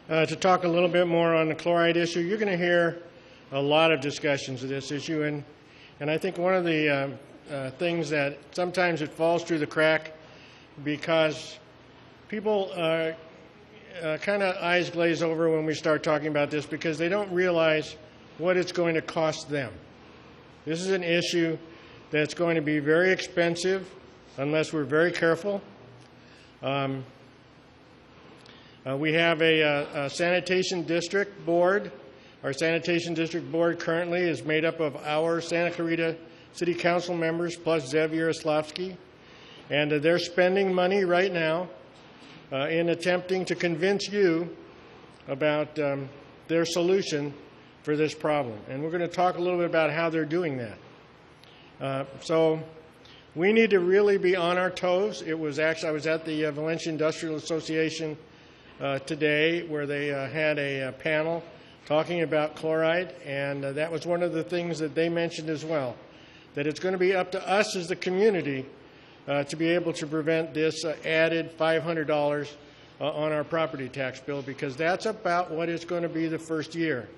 to talk a little bit more on the chloride issue. You're going to hear a lot of discussions of this issue, and I think one of the things that sometimes it falls through the crack because people kind of eyes glaze over when we start talking about this because they don't realize what it's going to cost them. This is an issue that's going to be very expensive unless we're very careful. We have a Sanitation District Board. Our Sanitation District Board currently is made up of our Santa Clarita City Council members plus Zev Yaroslavsky, and they're spending money right now in attempting to convince you about their solution for this problem. And we're going to talk a little bit about how they're doing that. So we need to really be on our toes. It was actually, I was at the Valencia Industrial Association today where they had a panel talking about chloride, and that was one of the things that they mentioned as well, that it's going to be up to us as the community to be able to prevent this added $500 on our property tax bill, because that's about what it's going to be the first year.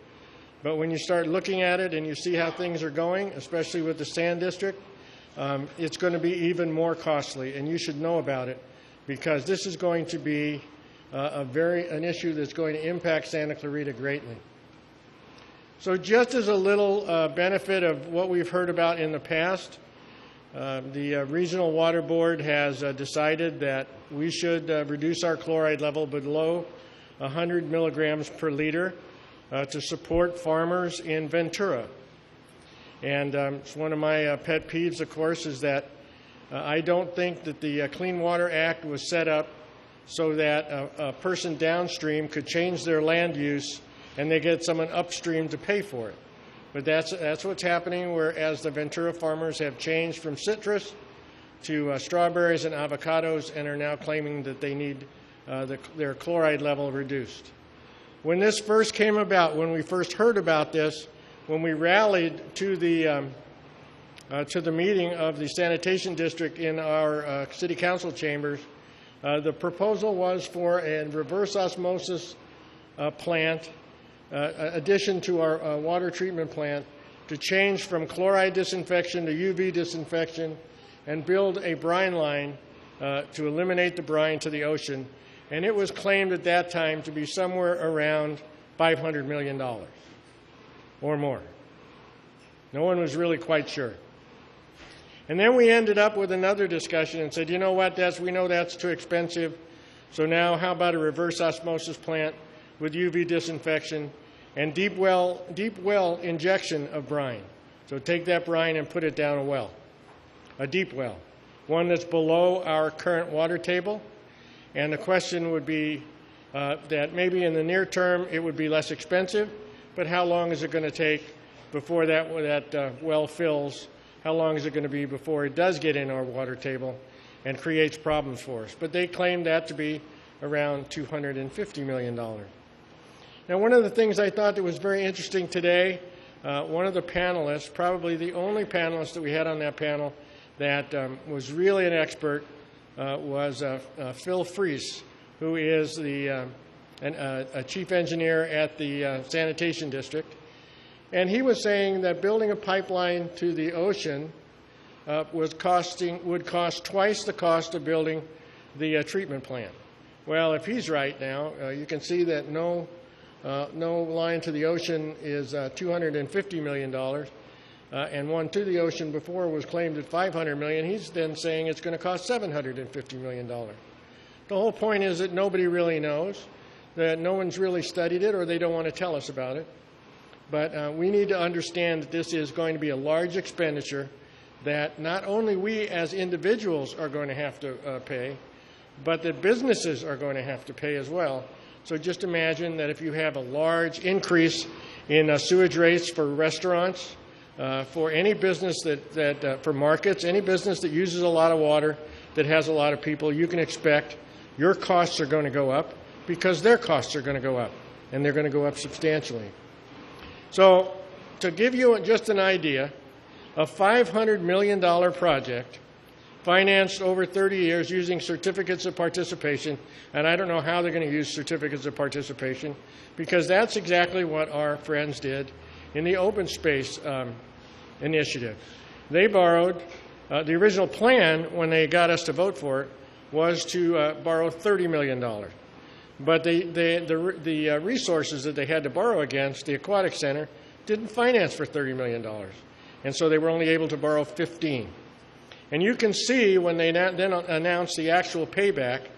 But when you start looking at it and you see how things are going, especially with the Sand District, it's going to be even more costly, and you should know about it, because this is going to be an issue that's going to impact Santa Clarita greatly. So just as a little benefit of what we've heard about in the past, the Regional Water Board has decided that we should reduce our chloride level below 100 milligrams per liter to support farmers in Ventura. And it's one of my pet peeves, of course, is that I don't think that the Clean Water Act was set up so that a person downstream could change their land use and they get someone upstream to pay for it. But that's what's happening, whereas the Ventura farmers have changed from citrus to strawberries and avocados and are now claiming that they need their chloride level reduced. When this first came about, when we first heard about this, when we rallied to the meeting of the Sanitation District in our City Council chambers, the proposal was for a reverse osmosis plant, addition to our water treatment plant, to change from chloride disinfection to UV disinfection and build a brine line to eliminate the brine to the ocean. And it was claimed at that time to be somewhere around $500 million or more. No one was really quite sure. And then we ended up with another discussion and said, you know what, we know that's too expensive. So now how about a reverse osmosis plant with UV disinfection and deep well injection of brine? So take that brine and put it down a well, a deep well, one that's below our current water table. And the question would be that maybe in the near term it would be less expensive, but how long is it going to take before that well fills? How long is it going to be before it does get in our water table and creates problems for us? But they claim that to be around $250 million. Now, one of the things I thought that was very interesting today, one of the panelists, probably the only panelist that we had on that panel that was really an expert, was Phil Freese, who is a chief engineer at the Sanitation District. And he was saying that building a pipeline to the ocean would cost twice the cost of building the treatment plant. Well, if he's right now, you can see that no line to the ocean is $250 million, and one to the ocean before was claimed at $500 million. He's then saying it's going to cost $750 million. The whole point is that nobody really knows, that no one's really studied it, or they don't want to tell us about it. But we need to understand that this is going to be a large expenditure that not only we as individuals are going to have to pay, but that businesses are going to have to pay as well. So just imagine that if you have a large increase in sewage rates for restaurants, for any business for markets, any business that uses a lot of water, that has a lot of people, you can expect your costs are going to go up because their costs are going to go up, and they're going to go up substantially. So to give you just an idea, a $500 million project financed over 30 years using certificates of participation. And I don't know how they're going to use certificates of participation, because that's exactly what our friends did in the open space initiative. They borrowed, the original plan when they got us to vote for it was to borrow $30 million. But the resources that they had to borrow against, the Aquatic Center, didn't finance for $30 million. And so they were only able to borrow 15. And you can see when they then announced the actual payback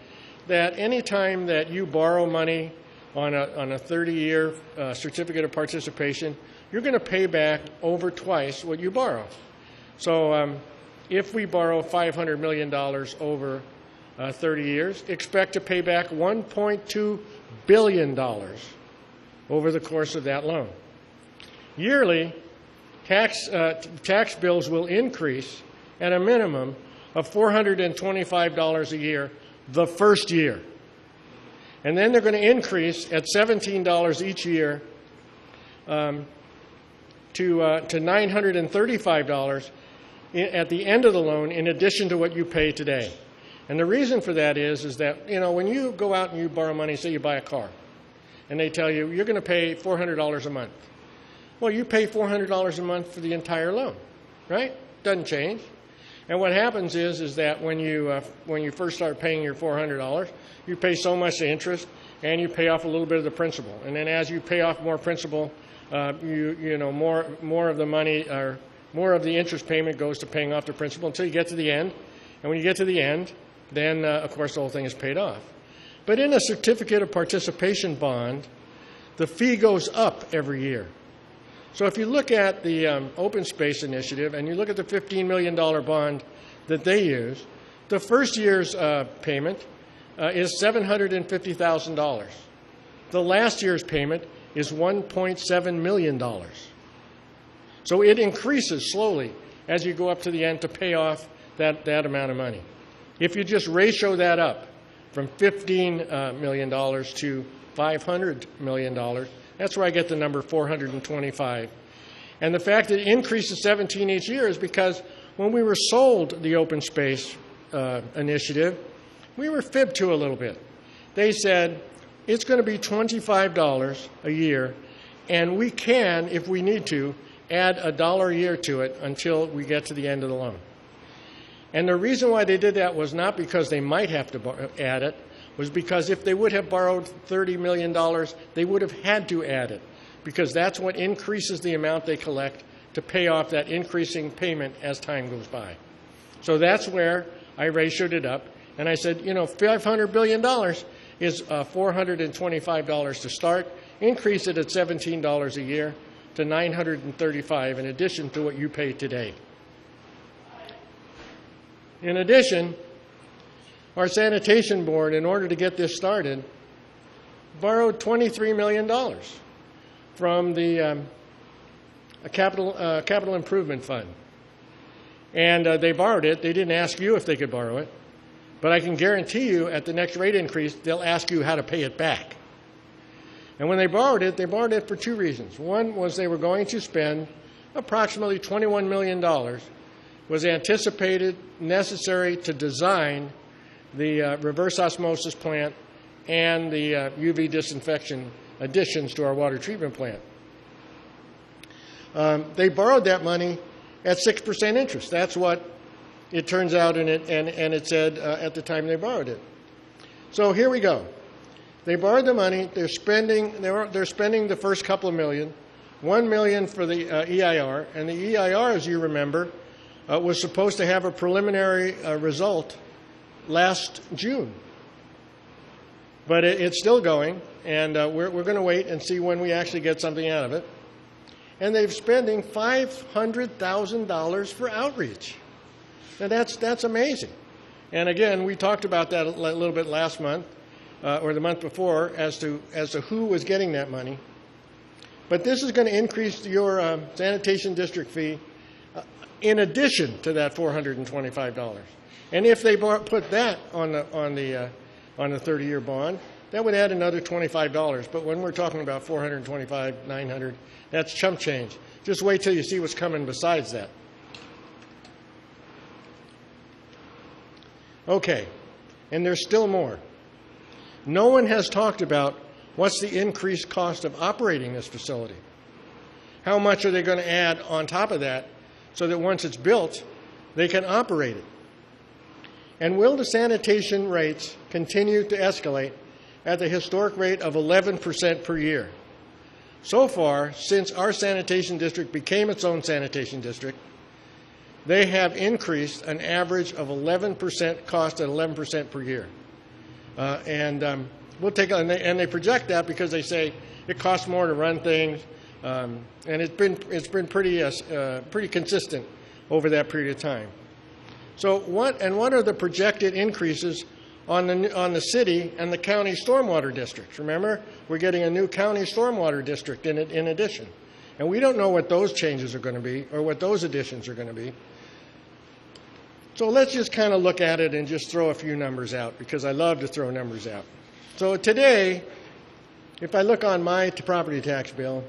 that any time that you borrow money on a 30-year certificate of participation, you're going to pay back over twice what you borrow. So if we borrow $500 million over 30 years, expect to pay back $1.2 billion over the course of that loan. Yearly, tax bills will increase at a minimum of $425 a year the first year. And then they're going to increase at $17 each year to $935 at the end of the loan, in addition to what you pay today. And the reason for that is that, you know, when you go out and you borrow money, say you buy a car, and they tell you you're going to pay $400 a month. Well, you pay $400 a month for the entire loan, right? Doesn't change. And what happens is that when you first start paying your $400, you pay so much interest, and you pay off a little bit of the principal. And then as you pay off more principal, more of the money, or more of the interest payment goes to paying off the principal until you get to the end. And when you get to the end, then of course the whole thing is paid off. But in a certificate of participation bond, the fee goes up every year. So if you look at the Open Space Initiative and you look at the $15 million bond that they use, the first year's payment is $750,000. The last year's payment is $1.7 million. So it increases slowly as you go up to the end to pay off that amount of money. If you just ratio that up from $15 million to $500 million, that's where I get the number 425. And the fact that it increases 17 each year is because when we were sold the Open Space Initiative, we were fibbed to a little bit. They said, it's going to be $25 a year, and we can, if we need to, add $1 a year to it until we get to the end of the loan. And the reason why they did that was not because they might have to add it, was because if they would have borrowed $30 million, they would have had to add it, because that's what increases the amount they collect to pay off that increasing payment as time goes by. So that's where I ratioed it up, and I said, you know, $500 billion is $425 to start, increase it at $17 a year to $935 in addition to what you pay today. In addition, our Sanitation Board, in order to get this started, borrowed $23 million from the Capital Improvement Fund. And they borrowed it. They didn't ask you if they could borrow it. But I can guarantee you at the next rate increase, they'll ask you how to pay it back. And when they borrowed it for two reasons. One was they were going to spend approximately $21 million was anticipated necessary to design the reverse osmosis plant and the UV disinfection additions to our water treatment plant. They borrowed that money at 6% interest. That's what it turns out, and it said at the time they borrowed it. So here we go. They borrowed the money. They're spending the first couple of million, $1 million for the EIR, and the EIR, as you remember, was supposed to have a preliminary result last June. But it's still going, and we're going to wait and see when we actually get something out of it. And they're spending $500,000 for outreach. Now that's amazing. And again, we talked about that a little bit last month, or the month before, as to who was getting that money. But this is going to increase your sanitation district fee in addition to that $425. And if they put that on the 30-year bond, that would add another $25. But when we're talking about $425, $900, that's chump change. Just wait till you see what's coming besides that. Okay, and there's still more. No one has talked about what's the increased cost of operating this facility. How much are they going to add on top of that so that once it's built, they can operate it? And will the sanitation rates continue to escalate at the historic rate of 11% per year? So far, since our sanitation district became its own sanitation district, they have increased an average of 11% cost at 11% per year. We'll take and they project that because they say it costs more to run things, and it's been pretty consistent over that period of time. So what are the projected increases on the city and the county stormwater districts? Remember, we're getting a new county stormwater district in addition, and we don't know what those changes are going to be or what those additions are going to be. So let's just kind of look at it and just throw a few numbers out, because I love to throw numbers out. So today, if I look on my property tax bill,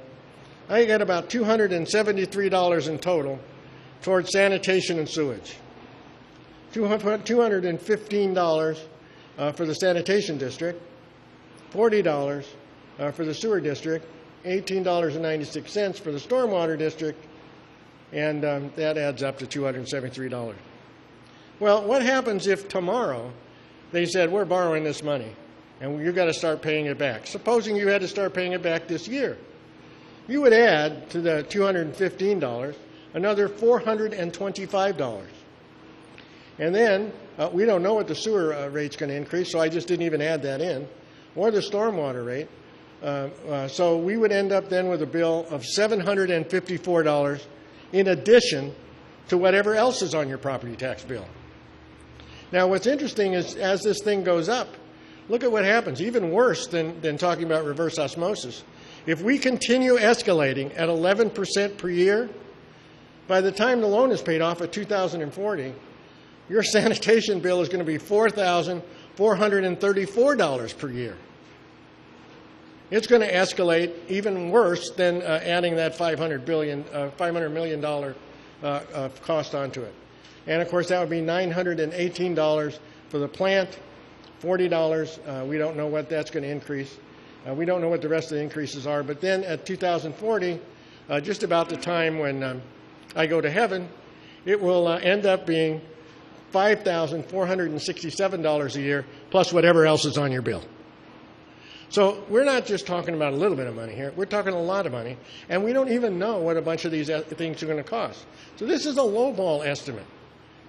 I get about $273 in total towards sanitation and sewage. $215 for the sanitation district, $40 for the sewer district, $18.96 for the stormwater district, and that adds up to $273. Well, what happens if tomorrow they said, we're borrowing this money and you've got to start paying it back? Supposing you had to start paying it back this year. You would add to the $215 another $425. And then we don't know what the sewer rate's going to increase, so I just didn't even add that in, or the stormwater rate. So we would end up then with a bill of $754 in addition to whatever else is on your property tax bill. Now, what's interesting is as this thing goes up, look at what happens, even worse than talking about reverse osmosis. If we continue escalating at 11% per year, by the time the loan is paid off at 2040, your sanitation bill is going to be $4,434 per year. It's going to escalate even worse than adding that $500 million cost onto it. And, of course, that would be $918 for the plant, $40. We don't know what that's going to increase. We don't know what the rest of the increases are. But then at 2040, just about the time when I go to heaven, it will end up being $5,467 a year, plus whatever else is on your bill. So we're not just talking about a little bit of money here. We're talking a lot of money, and we don't even know what a bunch of these things are going to cost. So this is a lowball estimate.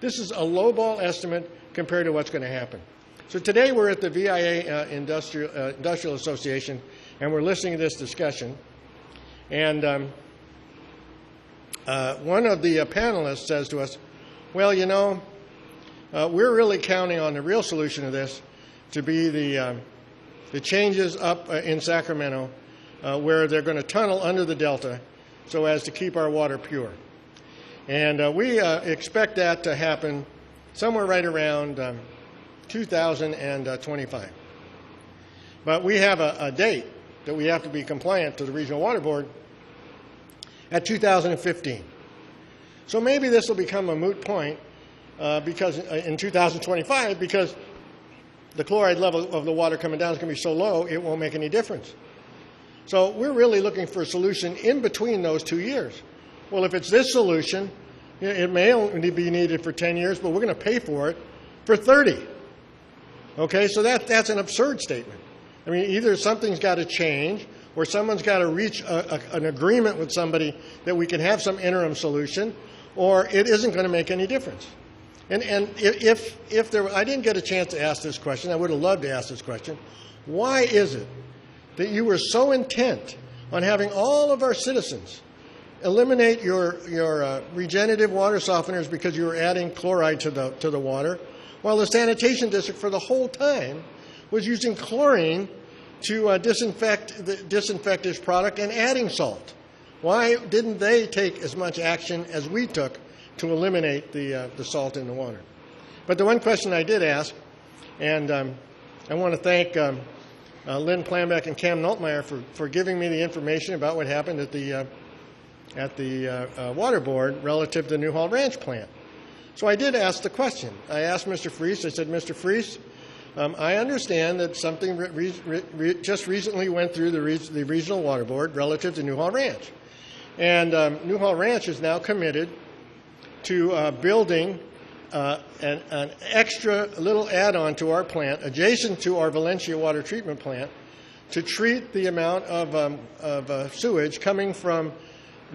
This is a lowball estimate compared to what's going to happen. So today we're at the VIA Industrial Association, and we're listening to this discussion. And one of the panelists says to us, well, you know, we're really counting on the real solution to this to be the changes up in Sacramento where they're going to tunnel under the delta so as to keep our water pure. And we expect that to happen somewhere right around 2025. But we have a date that we have to be compliant to the Regional Water Board at 2015. So maybe this will become a moot point because in 2025, because the chloride level of the water coming down is going to be so low, it won't make any difference. So we're really looking for a solution in between those 2 years. Well, if it's this solution, it may only be needed for 10 years, but we're going to pay for it for 30. Okay, so that's an absurd statement. I mean, either something's got to change or someone's got to reach an agreement with somebody that we can have some interim solution, or it isn't going to make any difference. And if there, I didn't get a chance to ask this question. I would have loved to ask this question. Why is it that you were so intent on having all of our citizens eliminate your regenerative water softeners because you were adding chloride to the water, while the sanitation district for the whole time was using chlorine to disinfect this product and adding salt? Why didn't they take as much action as we took to eliminate the salt in the water? But the one question I did ask, and I want to thank Lynn Planbeck and Cam Noltmeyer for giving me the information about what happened at the Water Board relative to the Newhall Ranch plant. So I did ask the question. I asked Mr. Freese, I said, Mr. Freese, I understand that something just recently went through the Regional Water Board relative to Newhall Ranch. And Newhall Ranch is now committed to building an extra little add-on to our plant, adjacent to our Valencia water treatment plant, to treat the amount of sewage coming from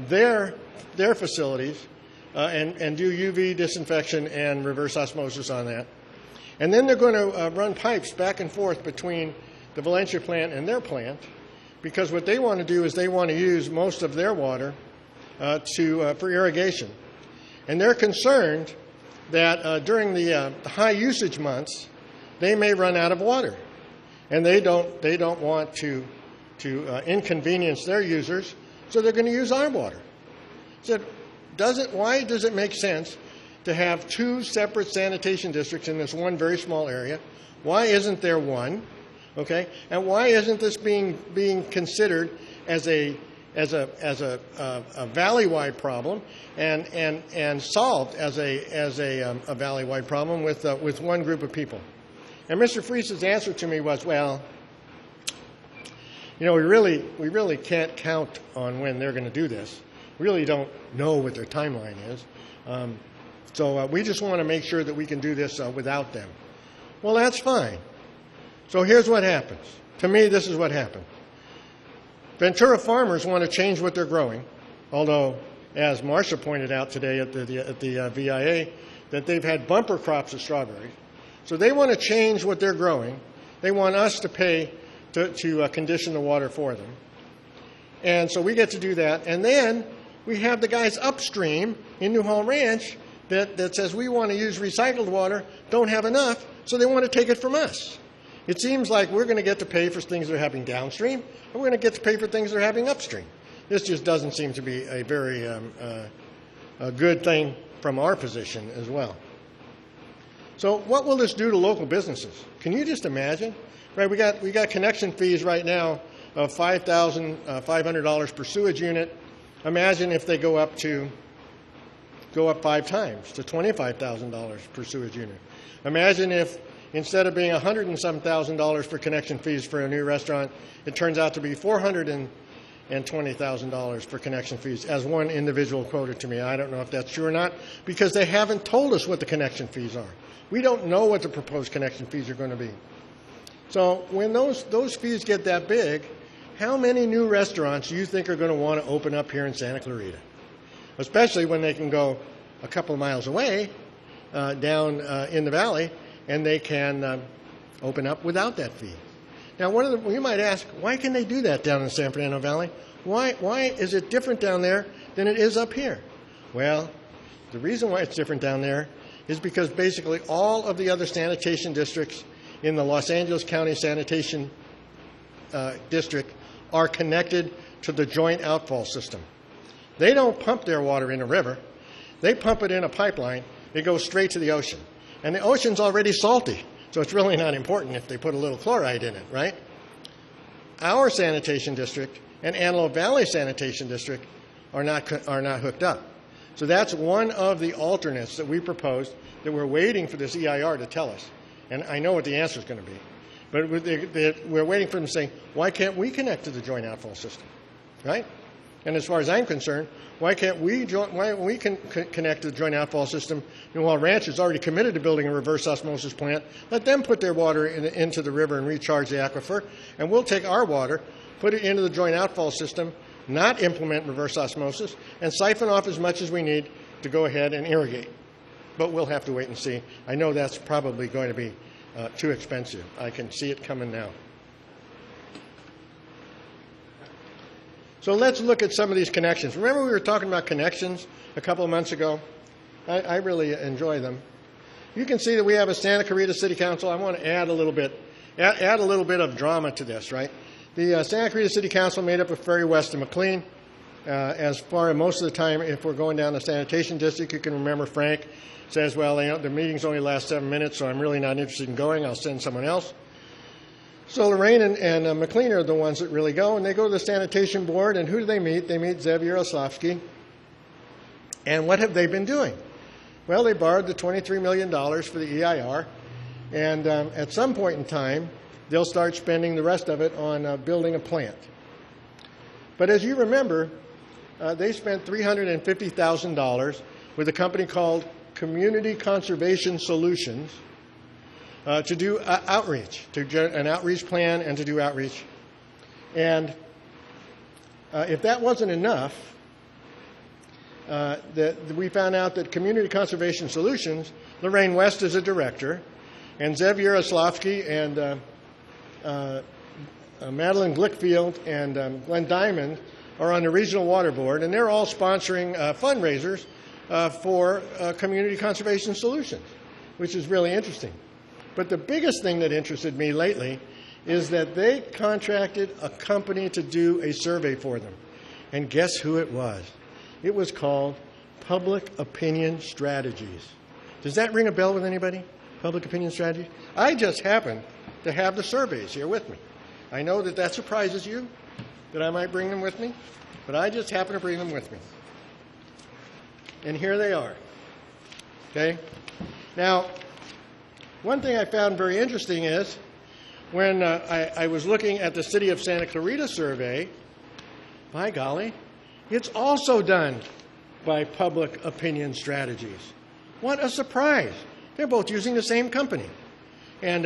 their facilities and do UV disinfection and reverse osmosis on that. And then they're going to run pipes back and forth between the Valencia plant and their plant, because what they want to do is they want to use most of their water for irrigation. And they're concerned that during the high usage months, they may run out of water. And they don't want to inconvenience their users, so they're going to use our water. So why does it make sense to have two separate sanitation districts in this one very small area? Why isn't there one? Okay, and why isn't this being considered as a valley-wide problem and solved as a valley-wide problem with one group of people? And Mr. Freese's answer to me was, well, we really can't count on when they're going to do this. We really don't know what their timeline is. So we just want to make sure that we can do this without them. Well, that's fine. So here's what happens. To me, this is what happened. Ventura farmers want to change what they're growing, although, as Marcia pointed out today at the VIA, that they've had bumper crops of strawberries. So they want to change what they're growing. They want us to pay to condition the water for them. And so we get to do that. And then we have the guys upstream in Newhall Ranch that says we want to use recycled water, don't have enough, so they want to take it from us. It seems like we're going to get to pay for things that are happening downstream, and we're going to get to pay for things that are happening upstream. This just doesn't seem to be a very a good thing from our position as well. So what will this do to local businesses? Can you just imagine? Right, we got connection fees right now of $5,500 per sewage unit. Imagine if they go up 5 times to $25,000 per sewage unit. Imagine if instead of being $100 and some thousand for connection fees for a new restaurant, it turns out to be $420,000 for connection fees, as one individual quoted to me. I don't know if that's true or not, because they haven't told us what the connection fees are. We don't know what the proposed connection fees are going to be. So when those fees get that big, how many new restaurants do you think are going to want to open up here in Santa Clarita? Especially when they can go a couple of miles away down in the valley, and they can open up without that fee. Now, you might ask, why can they do that down in the San Fernando Valley? Why is it different down there than it is up here? Well, the reason why it's different down there is because basically all of the other sanitation districts in the Los Angeles County Sanitation District are connected to the joint outfall system. They don't pump their water in a river. They pump it in a pipeline. It goes straight to the ocean. And the ocean's already salty, so it's really not important if they put a little chloride in it, right? Our sanitation district and Antelope Valley Sanitation District are not hooked up. So that's one of the alternates that we proposed that we're waiting for this EIR to tell us. And I know what the answer is going to be. But we're waiting for them to say, why can't we connect to the joint outfall system, right? And as far as I'm concerned, why can't we connect to the joint outfall system? Newhall Ranch is already committed to building a reverse osmosis plant. Let them put their water into the river and recharge the aquifer, and we'll take our water, put it into the joint outfall system, not implement reverse osmosis, and siphon off as much as we need to go ahead and irrigate. But we'll have to wait and see. I know that's probably going to be too expensive. I can see it coming now. So let's look at some of these connections. Remember we were talking about connections a couple of months ago? I really enjoy them. You can see that we have a Santa Clarita City Council. I want to add a little bit of drama to this, right? The Santa Clarita City Council made up of Ferry West and McLean. As far as most of the time, if we're going down the sanitation district, you can remember Frank says, well, the meetings only last 7 minutes, so I'm really not interested in going. I'll send someone else. So Lorraine and McLean are the ones that really go, and they go to the Sanitation Board, and who do they meet? They meet Zev Yaroslavsky. And what have they been doing? Well, they borrowed the $23 million for the EIR, and at some point in time, they'll start spending the rest of it on building a plant. But as you remember, they spent $350,000 with a company called Community Conservation Solutions to do outreach, an outreach plan and to do outreach. And if that wasn't enough, we found out that Community Conservation Solutions, Lorraine West is a director, and Zev Yaroslavsky and Madeline Glickfield and Glenn Diamond are on the Regional Water Board, and they're all sponsoring fundraisers for Community Conservation Solutions, which is really interesting. But the biggest thing that interested me lately is that they contracted a company to do a survey for them. And guess who it was? It was called Public Opinion Strategies. Does that ring a bell with anybody? Public Opinion Strategies? I just happen to have the surveys here with me. I know that that surprises you, that I might bring them with me, but I just happen to bring them with me. And here they are. Okay? Now, one thing I found very interesting is when I was looking at the City of Santa Clarita survey, by golly, it's also done by Public Opinion Strategies. What a surprise. They're both using the same company. And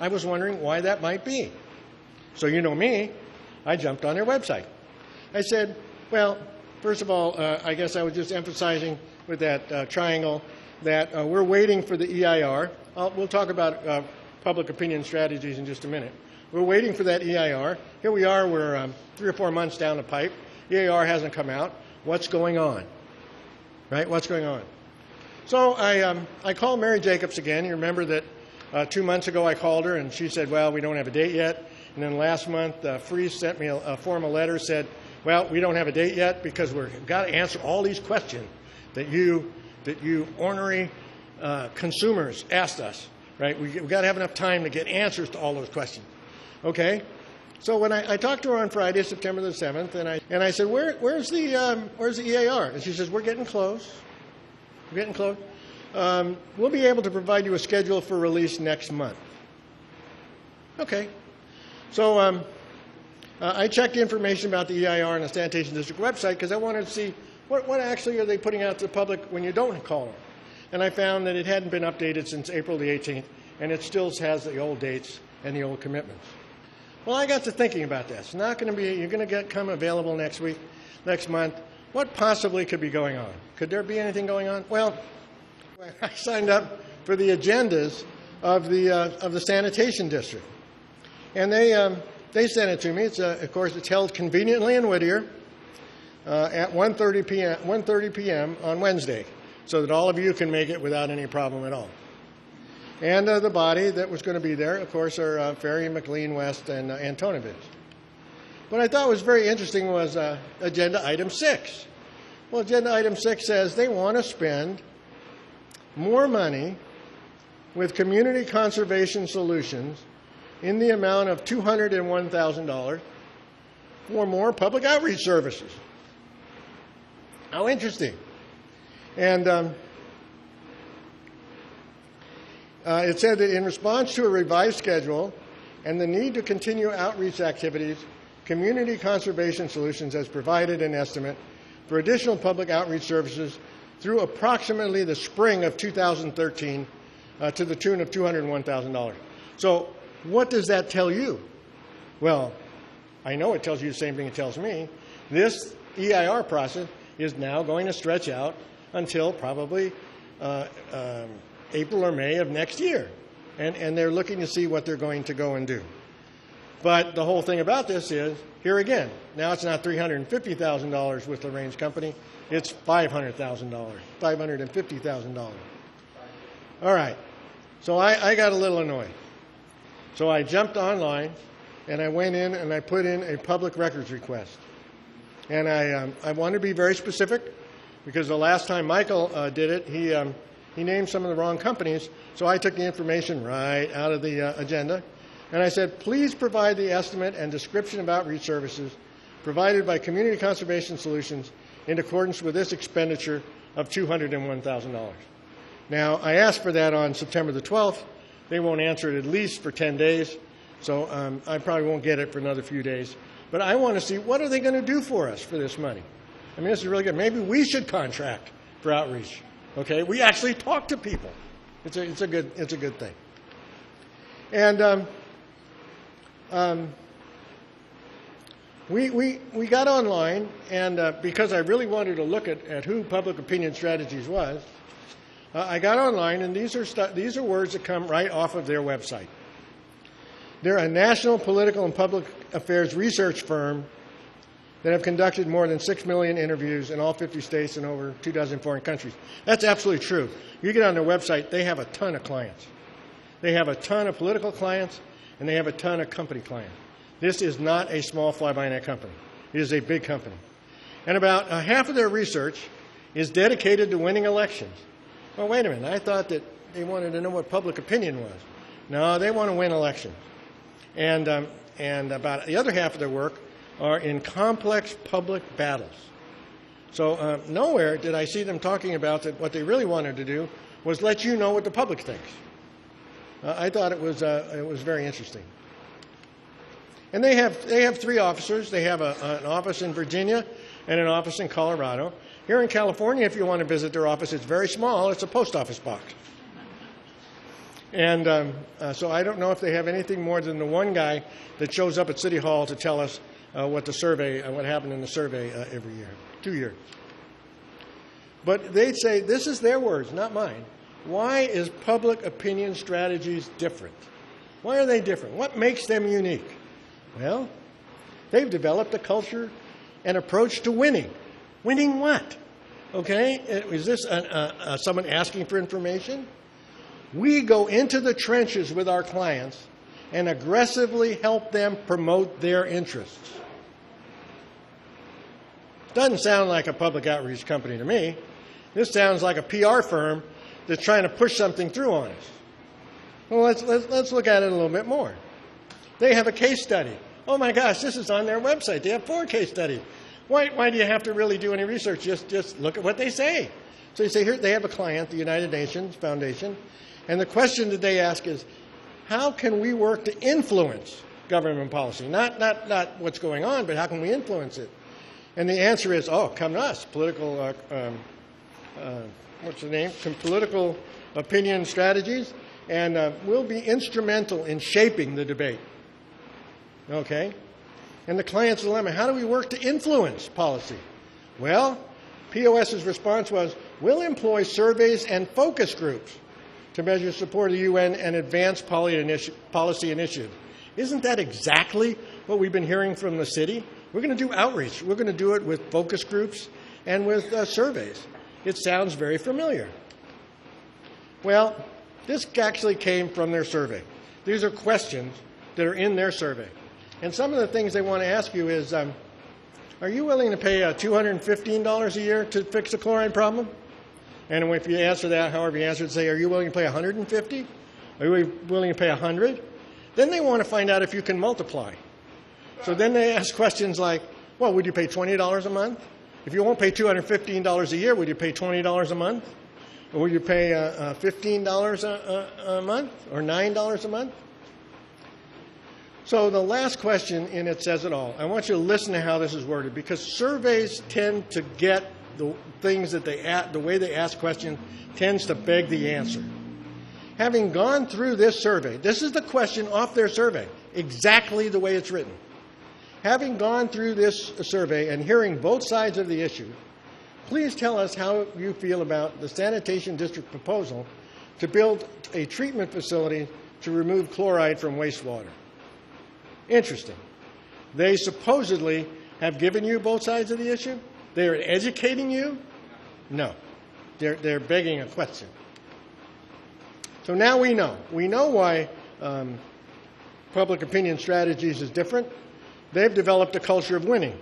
I was wondering why that might be. So you know me, I jumped on their website. I said, well, first of all, I guess I was just emphasizing with that triangle that we're waiting for the EIR. We'll talk about Public Opinion Strategies in just a minute. We're waiting for that EIR. Here we are, we're 3 or 4 months down the pipe. EIR hasn't come out. What's going on? Right? What's going on? So I called Mary Jacobs again. You remember that 2 months ago I called her and she said, well, we don't have a date yet. And then last month, Freeze sent me a formal letter, said, well, we don't have a date yet because we've got to answer all these questions that you ornery consumers asked us, right? We've got to have enough time to get answers to all those questions. Okay? So when I talked to her on Friday, September the 7th, and I said, where's the EIR? And she says, we're getting close. We're getting close. We'll be able to provide you a schedule for release next month. Okay. So I checked information about the EIR on the Sanitation District website because I wanted to see what actually are they putting out to the public when you don't call them. And I found that it hadn't been updated since April the 18th, and it still has the old dates and the old commitments. Well, I got to thinking about this. You're going to come available next month. What possibly could be going on? Could there be anything going on? Well, I signed up for the agendas of the Sanitation District. And they sent it to me. It's of course, it's held conveniently in Whittier at 1:30 p.m. on Wednesday, so that all of you can make it without any problem at all. And the body that was going to be there, of course, are Ferry, McLean, West, and Antonovich. What I thought was very interesting was Agenda Item 6. Well, Agenda Item 6 says they want to spend more money with Community Conservation Solutions in the amount of $201,000 for more public outreach services. How interesting. And it said that in response to a revised schedule and the need to continue outreach activities, Community Conservation Solutions has provided an estimate for additional public outreach services through approximately the spring of 2013 to the tune of $201,000. So what does that tell you? Well, I know it tells you the same thing it tells me. This EIR process is now going to stretch out until probably April or May of next year. And they're looking to see what they're going to go and do. But the whole thing about this is, here again, now it's not $350,000 with Lorraine's company, it's $500,000, $550,000. All right, so I got a little annoyed. So I jumped online and I went in and I put in a public records request. And I want to be very specific because the last time Michael did it, he named some of the wrong companies, so I took the information right out of the agenda. And I said, please provide the estimate and description of outreach services provided by Community Conservation Solutions in accordance with this expenditure of $201,000. Now, I asked for that on September the 12th. They won't answer it at least for 10 days, so I probably won't get it for another few days. But I want to see, what are they going to do for us for this money? I mean, this is really good. Maybe we should contract for outreach. Okay, we actually talk to people. It's a good thing. And we got online, and because I really wanted to look at who Public Opinion Strategies was, I got online, and these are words that come right off of their website. They're a national political and public affairs research firm that have conducted more than 6 million interviews in all 50 states and over 2 dozen foreign countries. That's absolutely true. You get on their website, they have a ton of clients. They have a ton of political clients, and they have a ton of company clients. This is not a small fly-by-night company. It is a big company. And about half of their research is dedicated to winning elections. Well, wait a minute. I thought that they wanted to know what public opinion was. No, they want to win elections. And about the other half of their work are in complex public battles. So nowhere did I see them talking about that what they really wanted to do was let you know what the public thinks. I thought it was very interesting. And they have 3 officers. They have an office in Virginia and an office in Colorado. Here in California, if you want to visit their office, it's very small. It's a post office box. And so I don't know if they have anything more than the one guy that shows up at City Hall to tell us what happened in the survey every year, 2 years. But they say, this is their words, not mine. Why is Public Opinion Strategies different? Why are they different? What makes them unique? Well, they've developed a culture and approach to winning. Winning what? Okay, is this someone asking for information? We go into the trenches with our clients and aggressively help them promote their interests. Doesn't sound like a public outreach company to me. This sounds like a PR firm that's trying to push something through on us. Well, let's look at it a little bit more. They have a case study. Oh my gosh, this is on their website. They have 4 case studies. Why do you have to really do any research? Just look at what they say. So you say, here they have a client, the United Nations Foundation, and the question that they ask is, how can we work to influence government policy? Not what's going on, but how can we influence it? And the answer is, come to us, political, political opinion strategies, and we'll be instrumental in shaping the debate. Okay? And the client's dilemma, how do we work to influence policy? Well, POS's response was, we'll employ surveys and focus groups to measure support of the UN and advance policy initiatives. Isn't that exactly what we've been hearing from the city? We're going to do outreach. We're going to do it with focus groups and with surveys. It sounds very familiar. Well, this actually came from their survey. These are questions that are in their survey. And some of the things they want to ask you is, are you willing to pay $215 a year to fix the chloride problem? And if you answer that, however you answer it, say, are you willing to pay $150? Are you willing to pay $100? Then they want to find out if you can multiply. So then they ask questions like, well, would you pay $20 a month? If you won't pay $215 a year, would you pay $20 a month? Or would you pay $15 a month or $9 a month? So the last question in it says it all. I want you to listen to how this is worded, because surveys tend to get the things that the way they ask questions tends to beg the answer. Having gone through this survey, this is the question off their survey, exactly the way it's written. Having gone through this survey and hearing both sides of the issue, please tell us how you feel about the Sanitation District proposal to build a treatment facility to remove chloride from wastewater. Interesting. They supposedly have given you both sides of the issue? They are educating you? No. They're begging a question. So now we know. We know why Public Opinion Strategies is different. They've developed a culture of winning.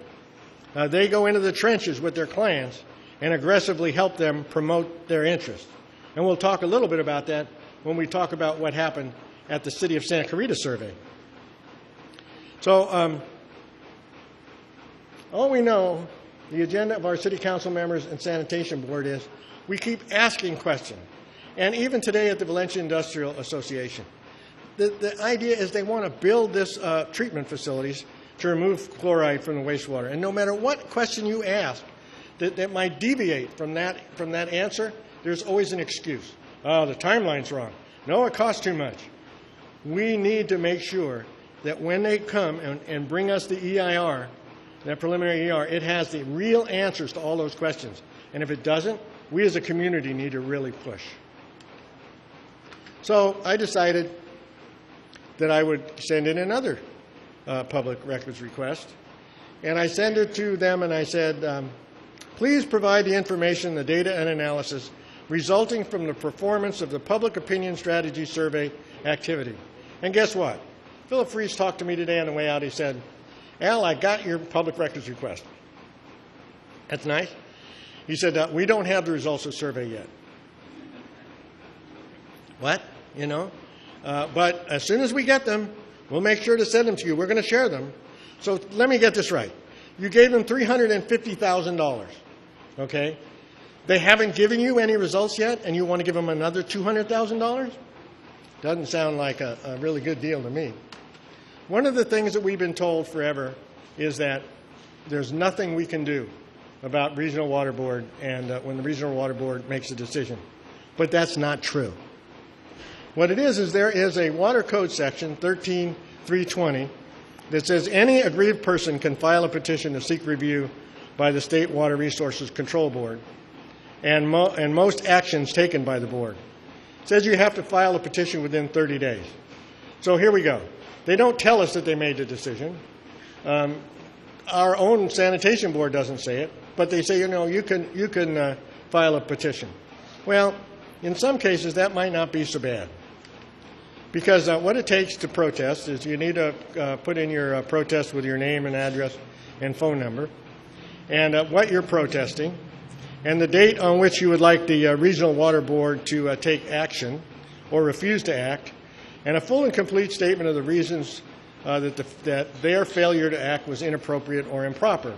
They go into the trenches with their clients and aggressively help them promote their interests. And we'll talk a little bit about that when we talk about what happened at the City of Santa Clarita survey. So all we know, the agenda of our City Council members and Sanitation Board is we keep asking questions. and even today at the Valencia Industrial Association. The idea is they want to build this treatment facilities to remove chloride from the wastewater. And no matter what question you ask that might deviate from that answer, there's always an excuse. Oh, the timeline's wrong. No, it costs too much. We need to make sure that when they come and bring us the EIR, that preliminary EIR, it has the real answers to all those questions. And if it doesn't, we as a community need to really push. So I decided that I would send in another public records request. And I sent it to them and I said, please provide the information, the data and analysis resulting from the performance of the Public Opinion Strategy Survey activity. And guess what? Philip Freese talked to me today on the way out. He said, Al, I got your public records request. That's nice. He said, we don't have the results of the survey yet. What? You know? But as soon as we get them, we'll make sure to send them to you. We're going to share them. So let me get this right. You gave them $350,000, okay? They haven't given you any results yet, and you want to give them another $200,000? Doesn't sound like a really good deal to me. One of the things that we've been told forever is that there's nothing we can do about Regional Water Board and when the Regional Water Board makes a decision. But that's not true. What it is there is a Water Code section, 13320, that says any aggrieved person can file a petition to seek review by the State Water Resources Control Board and most actions taken by the board. It says you have to file a petition within 30 days. So here we go. They don't tell us that they made the decision. Our own sanitation board doesn't say it, but they say, you know, you can file a petition. Well, in some cases, that might not be so bad. Because what it takes to protest is you need to put in your protest with your name and address and phone number, and what you're protesting, and the date on which you would like the Regional Water Board to take action or refuse to act, and a full and complete statement of the reasons that their failure to act was inappropriate or improper.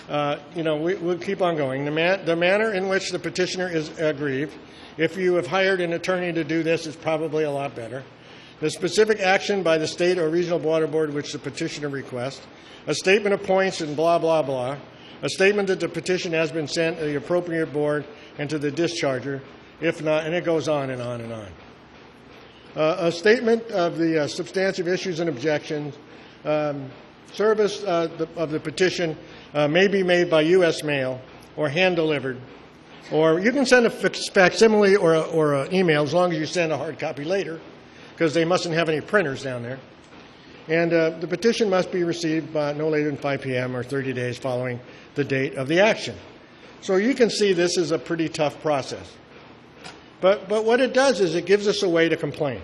You know, we'll keep on going. The manner in which the petitioner is aggrieved, if you have hired an attorney to do this, is probably a lot better. The specific action by the state or regional water board which the petitioner requests, a statement of points and blah, blah, blah, a statement that the petition has been sent to the appropriate board and to the discharger, if not, and it goes on and on and on. A statement of the substantive issues and objections, service of the petition may be made by U.S. mail or hand-delivered, or you can send a facsimile or an email as long as you send a hard copy later, because they mustn't have any printers down there. And the petition must be received by no later than 5 p.m. or 30 days following the date of the action. So you can see this is a pretty tough process. But what it does is it gives us a way to complain.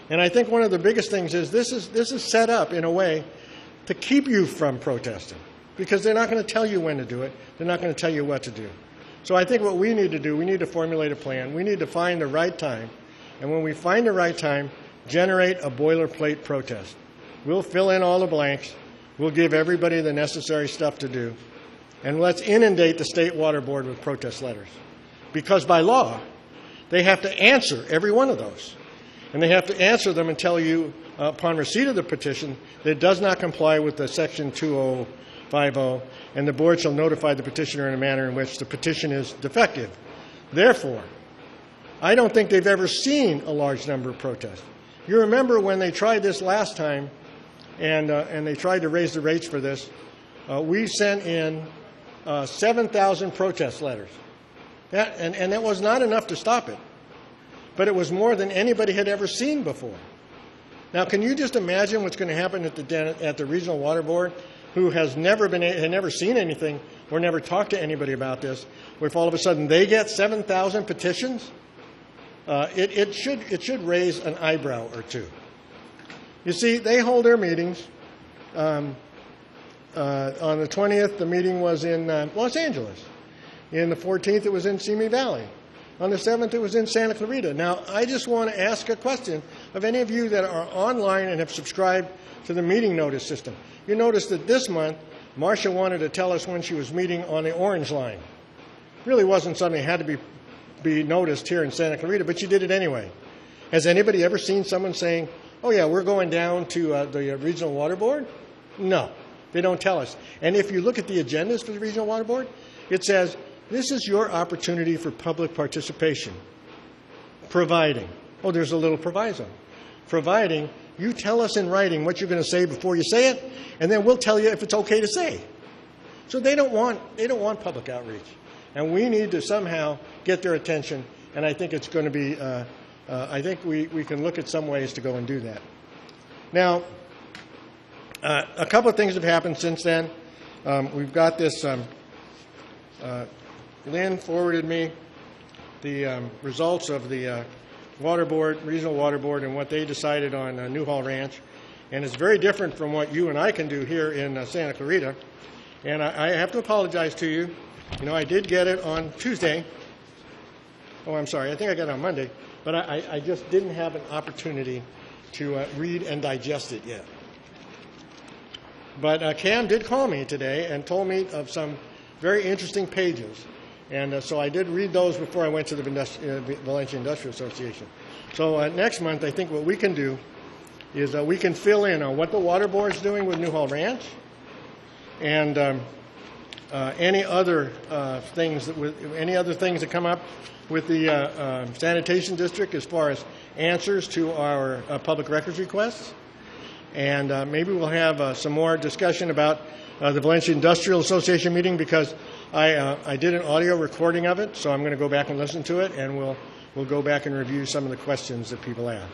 And I think one of the biggest things is this is set up in a way to keep you from protesting, because they're not going to tell you when to do it. They're not going to tell you what to do. So I think what we need to do, we need to formulate a plan. We need to find the right time. And when we find the right time, generate a boilerplate protest. We'll fill in all the blanks. We'll give everybody the necessary stuff to do. And let's inundate the State Water Board with protest letters. Because by law, they have to answer every one of those. And they have to answer them and tell you, upon receipt of the petition, that it does not comply with the Section 2050, and the board shall notify the petitioner in a manner in which the petition is defective. Therefore, I don't think they've ever seen a large number of protests. You remember when they tried this last time, and they tried to raise the rates for this, we sent in 7,000 protest letters. And that was not enough to stop it. But it was more than anybody had ever seen before. Now, can you just imagine what's going to happen at the Regional Water Board, who had never seen anything or never talked to anybody about this, where if all of a sudden they get 7,000 petitions? It should raise an eyebrow or two. You see, they hold their meetings. On the 20th, the meeting was in Los Angeles. In the 14th, it was in Simi Valley. On the 7th, it was in Santa Clarita. Now, I just want to ask a question of any of you that are online and have subscribed to the meeting notice system. You notice that this month, Marcia wanted to tell us when she was meeting on the Orange Line. Really wasn't something that had to be be noticed here in Santa Clarita, but you did it anyway. Has anybody ever seen someone saying, oh yeah, we're going down to the Regional Water Board? No, they don't tell us. And if you look at the agendas for the Regional Water Board, it says, this is your opportunity for public participation, providing. Oh, there's a little proviso. Providing you tell us in writing what you're going to say before you say it, and then we'll tell you if it's okay to say. So they don't want public outreach. And we need to somehow get their attention, and I think it's going to be, I think we can look at some ways to go and do that. Now, a couple of things have happened since then. We've got this, Lynn forwarded me the results of the Water Board, Regional Water Board, and what they decided on Newhall Ranch. And it's very different from what you and I can do here in Santa Clarita. And I have to apologize to you. You know, I did get it on Tuesday. Oh, I'm sorry. I think I got it on Monday. But I just didn't have an opportunity to read and digest it yet. But Cam did call me today and told me of some very interesting pages. And so I did read those before I went to the Valencia Industrial Association. So next month, I think what we can do is we can fill in on what the Water Board is doing with Newhall Ranch and any other things that come up with the Sanitation District as far as answers to our public records requests. And maybe we'll have some more discussion about the Valencia Industrial Association meeting, because I did an audio recording of it, so I'm going to go back and listen to it, and we'll go back and review some of the questions that people have.